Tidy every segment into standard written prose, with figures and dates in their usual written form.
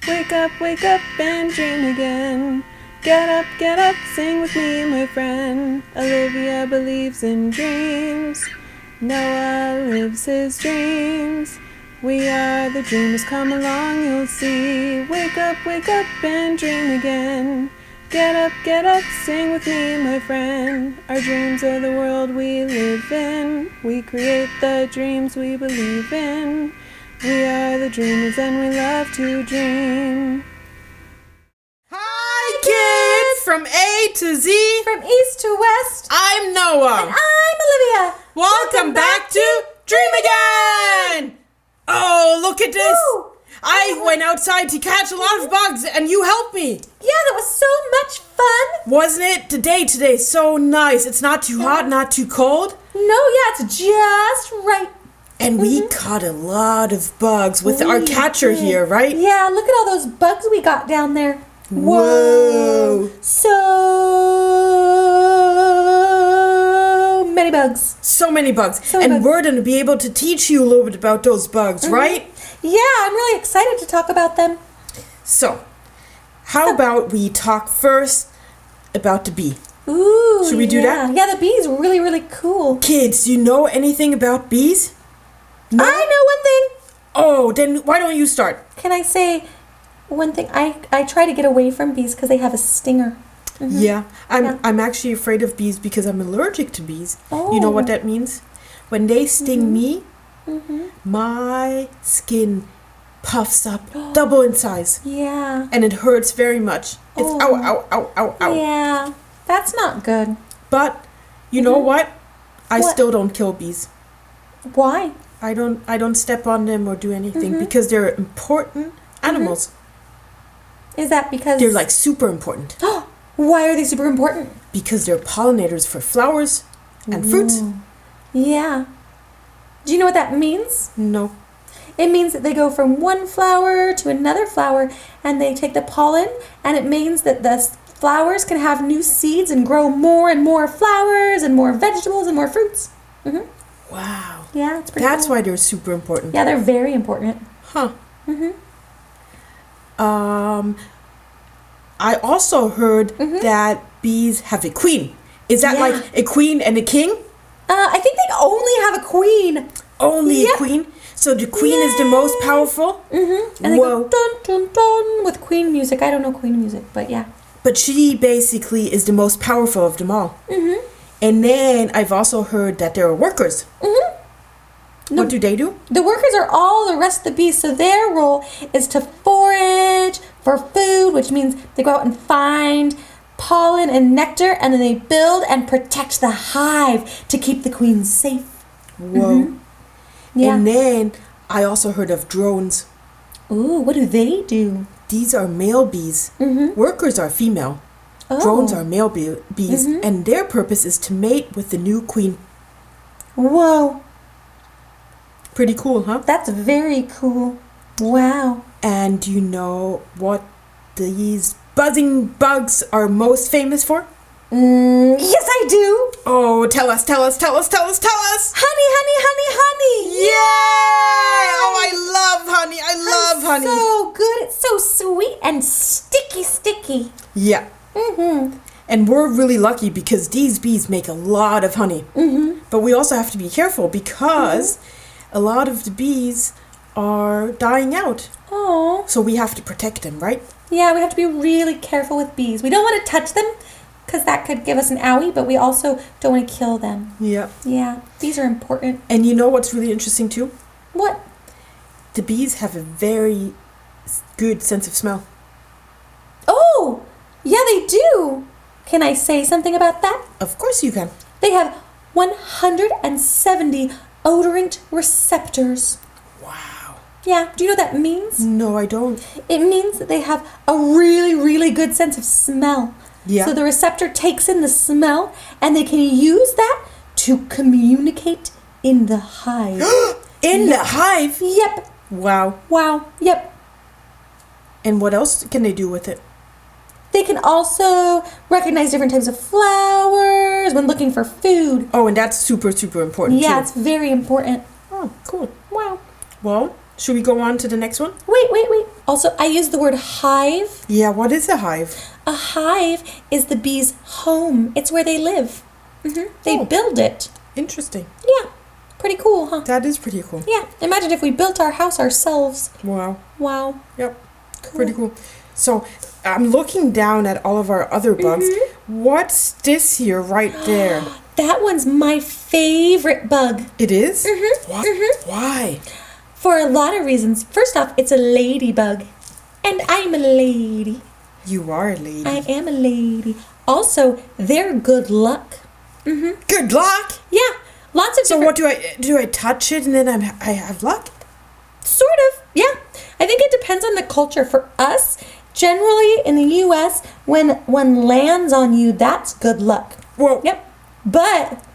wake up and dream again. Get up, sing with me, my friend. Olivia believes in dreams. Noah lives his dreams. We are the dreamers, come along, you'll see. Wake up and dream again. Get up, sing with me, my friend. Our dreams are the world we live in. We create the dreams we believe in. We are the dreamers and we love to dream. Hi kids! From A to Z. From east to west. I'm Noah. And I'm Olivia. Welcome back to Dream Again! Oh, look at this! Ooh. I went outside to catch a lot of bugs and you helped me. Yeah, that was so much fun. Wasn't it? Today's so nice. It's not too hot, not too cold. No, yeah, it's just right. And we caught a lot of bugs with our catcher here, right? Yeah, look at all those bugs we got down there. Whoa. So many bugs. So many bugs. So many and bugs. we're going to be able to teach you a little bit about those bugs, right? Yeah, I'm really excited to talk about them. So, how about we talk first about the bee? Ooh, Should we do that? Yeah, the bee's really, really cool. Kids, do you know anything about bees? No? I know one thing. Oh, then why don't you start? Can I say one thing? I try to get away from bees because they have a stinger. Yeah, Yeah. I'm actually afraid of bees because I'm allergic to bees. Oh. You know what that means? When they sting me, my skin puffs up double in size. Yeah. And it hurts very much. It's Oh. ow. Yeah, that's not good. But you know what? I What? still don't kill bees. Why? I don't step on them or do anything because they're important animals. Is that because... They're like super important Why are they super important? because they're pollinators for flowers and fruits. Yeah. Do you know what that means? No. It means that they go from one flower to another flower and they take the pollen, and it means that the flowers can have new seeds and grow more and more flowers and more vegetables and more fruits. Wow. Yeah, it's pretty That's cool. why they're super important. Yeah, they're very important. Huh. I also heard that bees have a queen. Is that Yeah. like a queen and a king? I think they only have a queen. Only Yep. a queen? So the queen is the most powerful? And they Whoa. go dun dun dun with queen music. I don't know queen music, but yeah. But she basically is the most powerful of them all. And then I've also heard that there are workers. What do they do? The workers are all the rest of the bees, so their role is to forage for food, which means they go out and find pollen and nectar, and then they build and protect the hive to keep the queen safe. Whoa. Yeah. And then I also heard of drones. Ooh, what do they do? These are male bees. Workers are female. Oh. Drones are male bees. And their purpose is to mate with the new queen. Whoa, Pretty cool, huh? that's very cool. Wow. And do you know what these buzzing bugs are most famous for? Yes, I do. Oh, tell us. Honey, honey, honey. Yay! Oh, I love honey. I love honey. So good. It's so sweet and sticky. Yeah. And we're really lucky because these bees make a lot of honey. But we also have to be careful because a lot of the bees are dying out. Oh. So we have to protect them, right? Yeah, we have to be really careful with bees. We don't want to touch them because that could give us an owie, but we also don't want to kill them. Yeah. Yeah, bees are important. And you know what's really interesting too? What? The bees have a very good sense of smell. Oh, yeah, they do. Can I say something about that? Of course you can. They have 170 odorant receptors. Wow. Yeah, do you know what that means? No, I don't. It means that they have a really, really good sense of smell. Yeah. So the receptor takes in the smell and they can use that to communicate in the hive. In the hive? Yep. Wow. Wow. Yep. And what else can they do with it? They can also recognize different types of flowers when looking for food. Oh, and that's super, super important Yeah, too. it's very important. Oh, cool. Wow. Well, should we go on to the next one? Wait. Also, I use the word hive. Yeah, what is a hive? A hive is the bees' home. It's where they live. They Oh. build it. Interesting. Yeah. Pretty cool, huh? That is pretty cool. Yeah. Imagine if we built our house ourselves. Wow. Wow. Yep. Pretty cool. So I'm looking down at all of our other bugs. What's this here right there? That one's my favorite bug. It is? Why? For a lot of reasons. First off, it's a ladybug. And I'm a lady. You are a lady. I am a lady. Also, they're good luck. Good luck. Yeah. Lots of So different... what do I touch it and then I have luck? Sort of, yeah. I think it depends on the culture. For us, generally in the U.S., when one lands on you, that's good luck. Whoa. Yep. But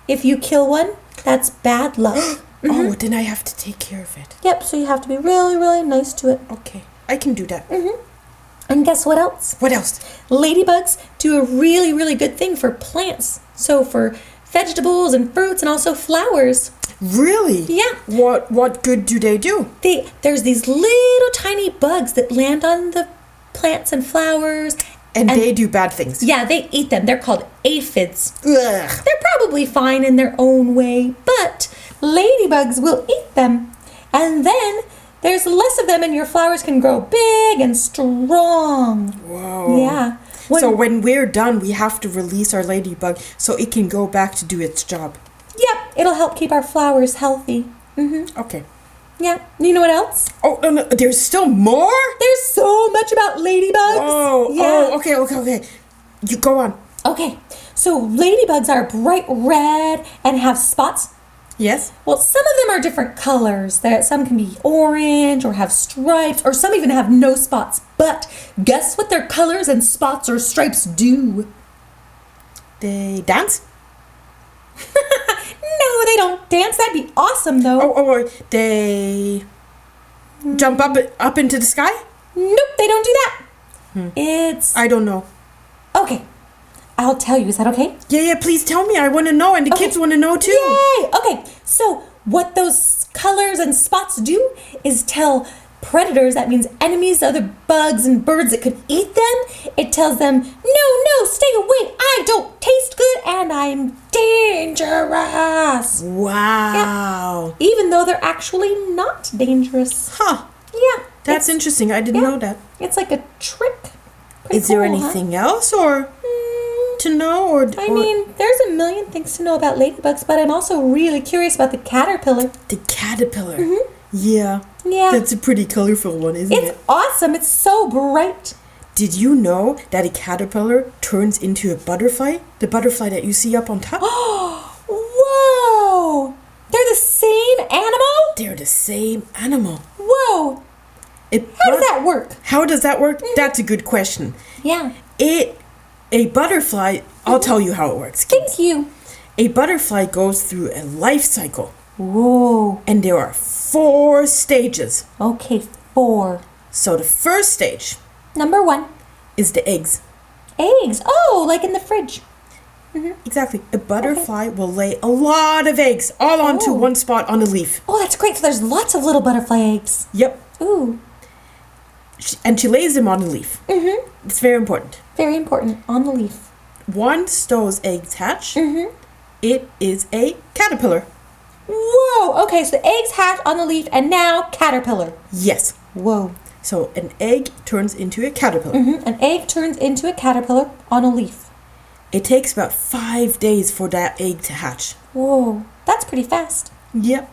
if you kill one, that's bad luck. Oh, then I have to take care of it. Yep, so you have to be really, really nice to it. Okay. I can do that. And guess what else? What else? Ladybugs do a really, really good thing for plants. So for vegetables and fruits and also flowers. Really? Yeah. What good do they do? There's these little tiny bugs that land on the plants and flowers. And they do bad things. Yeah, they eat them. They're called aphids. Ugh. They're probably fine in their own way, but ladybugs will eat them. And then there's less of them and your flowers can grow big and strong. Whoa. Yeah. So when we're done, we have to release our ladybug so it can go back to do its job. Yep, it'll help keep our flowers healthy. Okay. Yeah. You know what else? Oh, no, there's still more? There's so much about ladybugs. Okay. You go on. Okay, so ladybugs are bright red and have spots. Yes? Well, some of them are different colors. Some can be orange or have stripes, or some even have no spots. But guess what their colors and spots or stripes do? They dance? No, they don't dance. That'd be awesome, though. Or they jump up into the sky? Nope, they don't do that. It's... I don't know. Okay, I'll tell you. Is that okay? Yeah, please tell me. I want to know, and the kids want to know too. Yay! Okay, so what those colors and spots do is tell predators, that means enemies, other bugs and birds that could eat them, it tells them, no, stay away, I don't taste good and I'm dangerous. Wow. Even though they're actually not dangerous. Huh. Yeah. That's interesting. I didn't know that. It's like a trick. Pretty Is there cool, huh? anything else or to know or I mean, there's a million things to know about ladybugs, but I'm also really curious about the caterpillar. the caterpillar? Yeah. Yeah. That's a pretty colorful one, isn't It's it? awesome. It's so bright. Did you know that a caterpillar turns into a butterfly? The butterfly that you see up on top? Whoa! They're the same animal? They're the same animal. Whoa! How does that work? How does that work? That's a good question. Yeah. A butterfly, I'll tell you how it works. Thank you. A butterfly goes through a life cycle, Whoa. and there are 4 stages. Okay, 4. So the first stage Number 1. is the eggs. Eggs. Oh, like in the fridge. Exactly. A butterfly will lay a lot of eggs all onto Oh. one spot on a leaf. Oh, that's great. So there's lots of little butterfly eggs. Yep. Ooh. And she lays them on the leaf. It's very important. Very important. On the leaf. Once those eggs hatch, it is a caterpillar. Whoa. Okay, so the eggs hatch on the leaf and now caterpillar. Yes. Whoa. So an egg turns into a caterpillar. An egg turns into a caterpillar on a leaf. It takes about 5 days for that egg to hatch. Whoa. That's pretty fast. Yep.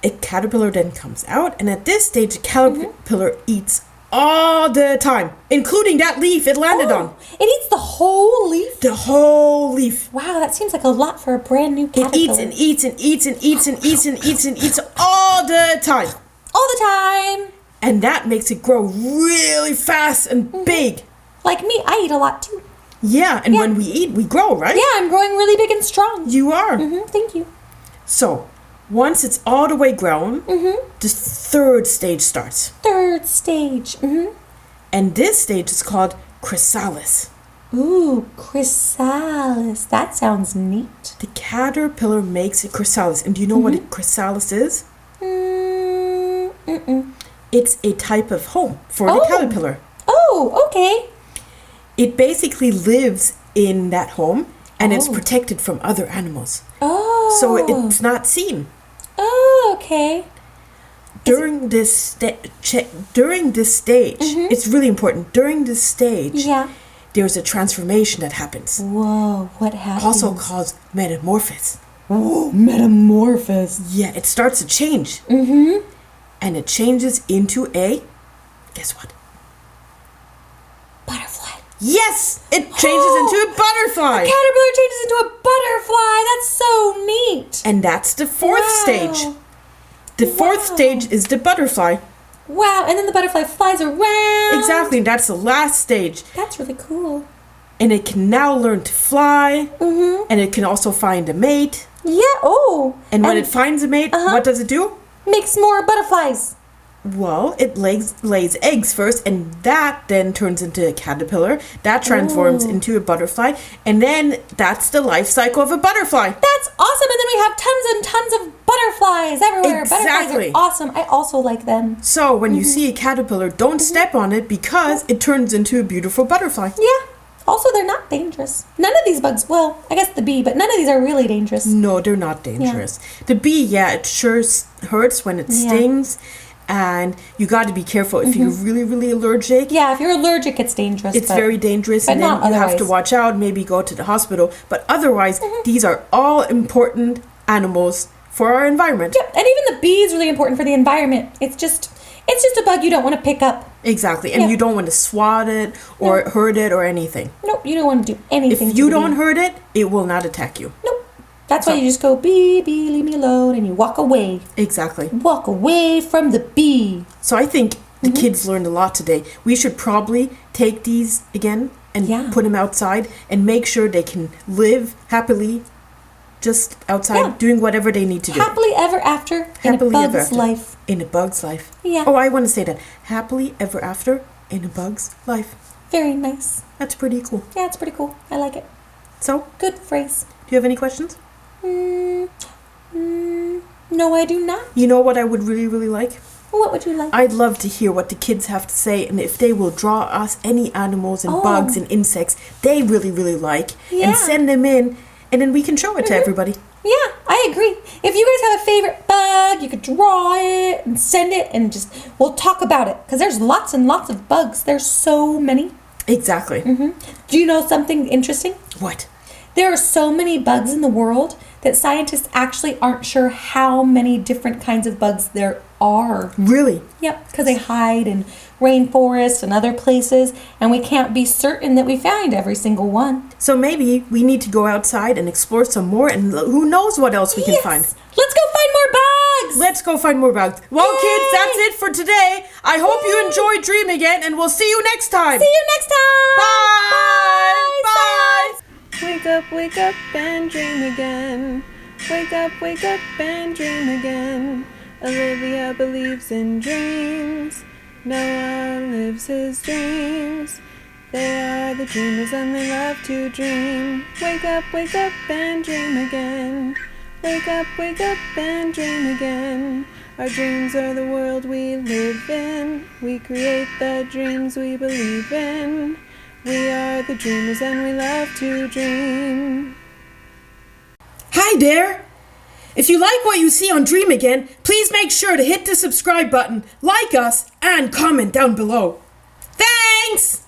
A caterpillar then comes out, and at this stage, the caterpillar eats all the time, including that leaf it landed on. It eats the whole leaf? The whole leaf. Wow, that seems like a lot for a brand new It caterpillar. eats and eats and eats and eats and eats and eats and eats all the time. All the time. And that makes it grow really fast and big. Like me, I eat a lot too. Yeah, and when we eat, we grow, right? Yeah, I'm growing really big and strong. You are. Thank you. So, once it's all the way grown, the third stage starts. Third stage. And this stage is called chrysalis. Ooh, chrysalis. That sounds neat. The caterpillar makes a chrysalis. And do you know what a chrysalis is? It's a type of home for the caterpillar. Oh, okay. It basically lives in that home and it's protected from other animals. Oh. So it's not seen. Oh, okay. During this stage, it's really important. During this stage, Yeah. there's a transformation that happens. Whoa, what happens? Also called metamorphosis. Oh, metamorphosis. Yeah, it starts to change. Mm-hmm. And it changes into a, guess what? Butterfly. Yes! It changes into a butterfly. A caterpillar changes into a butterfly. That's so neat. And that's the fourth stage. The fourth stage is the butterfly. Wow, and then the butterfly flies around. Exactly, that's the last stage. That's really cool. And it can now learn to fly. Mm-hmm. And it can also find a mate. Yeah, And when it finds a mate, what does it do? Makes more butterflies. Well, it lays eggs first, and that then turns into a caterpillar. That transforms into a butterfly, and then that's the life cycle of a butterfly. That's awesome, and then we have tons and tons of butterflies everywhere. Exactly. Butterflies are awesome. I also like them. So when you see a caterpillar, don't step on it because it turns into a beautiful butterfly. Yeah. Also, they're not dangerous. None of these bugs, well, I guess the bee, but none of these are really dangerous. No, they're not dangerous. The bee, it sure hurts when it stings. And you got to be careful if you're really, really allergic. Yeah, if you're allergic, it's dangerous. It's very dangerous, but and then not you have to otherwise. watch out, maybe go to the hospital. But otherwise, these are all important animals for our environment. Yep, and even the bee is really important for the environment. It's just a bug you don't want to pick up. Exactly, and you don't want to swat it or hurt it or anything. Nope, you don't want to do anything. If you don't hurt it, it will not attack you. Nope. That's why you just go, bee, bee, leave me alone, and you walk away. Exactly. Walk away from the bee. So I think the kids learned a lot today. We should probably take these again and put them outside and make sure they can live happily just outside doing whatever they need to do. Happily ever after Happily in a ever bug's after. life. In a bug's life. Yeah. Oh, I want to say that. Happily ever after in a bug's life. Very nice. That's pretty cool. Yeah, it's pretty cool. I like it. So, Good phrase. do you have any questions? No, I do not. You know what I would really, really like? What would you like? I'd love to hear what the kids have to say and if they will draw us any animals and bugs and insects they really, really like and send them in and then we can show it to everybody. Yeah, I agree. If you guys have a favorite bug, you could draw it and send it and we'll talk about it. Because there's lots and lots of bugs. There's so many. Exactly. Do you know something interesting? What? There are so many bugs in the world that scientists actually aren't sure how many different kinds of bugs there are. Really? Yep, because they hide in rainforests and other places, and we can't be certain that we find every single one. So maybe we need to go outside and explore some more and who knows what else we can find. Let's go find more bugs! Let's go find more bugs. Well, Yay! kids, that's it for today. I hope you enjoyed Dream Again and we'll see you next time. See you next time! Bye! Bye! Wake up and dream again. Wake up and dream again. Olivia believes in dreams. Noah lives his dreams. They are the dreamers and they love to dream. Wake up and dream again. Wake up and dream again. Our dreams are the world we live in. We create the dreams we believe in. We are the dreamers and we love to dream. Hi there! If you like what you see on Dream Again, please make sure to hit the subscribe button, like us, and comment down below. Thanks!